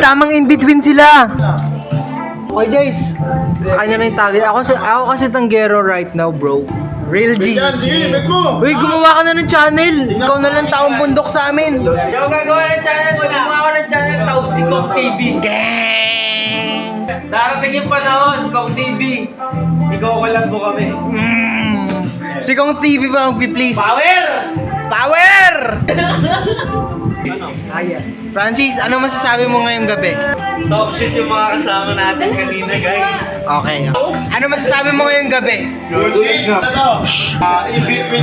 Tamang in-between sila. Okay, Jace. Sa kanya na yung target. Ako kasi tanggero right now, bro. Real G. Uy, gumawa ka na ng channel. Ikaw na lang taong bundok sa amin. Hindi ako gagawa ng channel. Gumawa ko ng channel. Tausikong TV. Gang! Darating yung panahon. Kong TV. Ikaw ko lang po kami. Si Kong TV ba magpi-please? Power! Power! Ano? Kaya. Francis, ano masasabi mo ngayong gabi? Talk shit yung mga kasama natin kanina, guys. Okay. Ano masasabi mo ngayong gabi? In between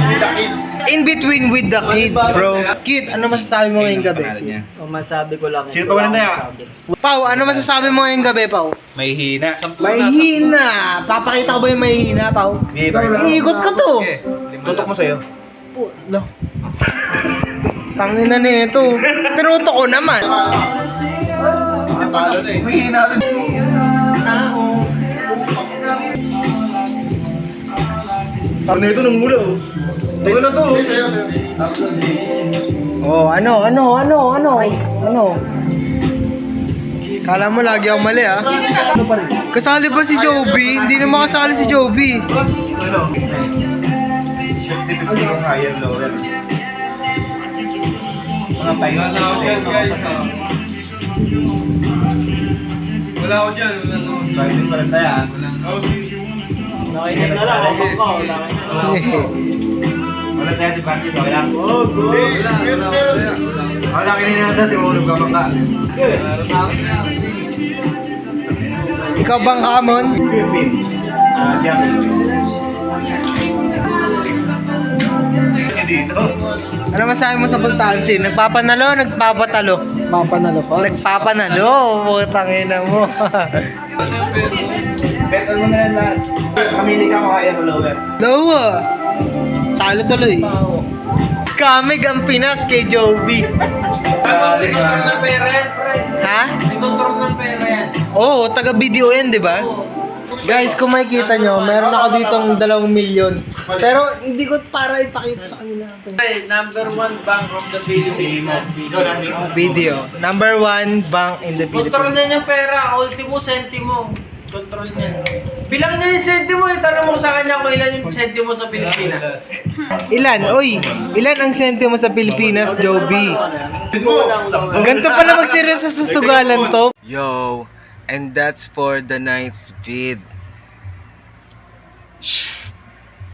with the kids. In between with the kids, bro. Kid, ano masasabi mo ngayong gabi? O masabi ko lang. Sino pa tayo? Pau, ano masasabi mo ngayong gabi, Pau? May hina. May hina. Papakita ko ba yung may hina, Pau? Iikot ko to. Tutok mo sa'yo. No. Tangina nito. Tinuto ko naman. Talo na eh. May hina rin. Ano ito nung mula oh. Ito na to. Oh, ano? Kala mo lagi ako mali, ha? Kasali ba si Joby? Hindi na makasali si Joby. Ano? 50-50 yung higher lower. Mga tayo sa guys. Wala ko dyan. Francis pa rin tayo ah. Nakinig na lang. Ako ko. Wala tayo si Francis, okay lang? Oh, good. Wala kinina na si Mulog ka bangka. Ikaw bang Kamon? Philippine. Diyan. Dito. Ano masabi mo sa Pustansin? Nagpapanalo, nagpapatalo? Papanalo pa? Nagpapanalo, putangina mo. Better mo na lang lahat. Mamili ka kung higher o lower. Lowa. Talo tuloy. Kamig ang Pinas kay Joby. Control ng pera yan, pre. Ha? May control ng pera yan. Oo, taga-video yan, di ba? Guys, kung makikita nyo, meron ako ditong 2 milyon. Pero hindi ko para ipakita sa kanila. Number 1 bank of the Philippines. Ikaw na si Video. Number 1 bank in the Control Philippines. niya yung pera. Ultimo, sentimo. Control niya. Bilang niya yung sentimo. Tanong mo sa kanya kung ilan yung sentimo sa Pilipinas. Ilan? Uy, ilan ang sentimo sa Pilipinas, Joby? Ganito pala magseryoso sa sugalan to. Yo, and that's for the night's vid. Shh.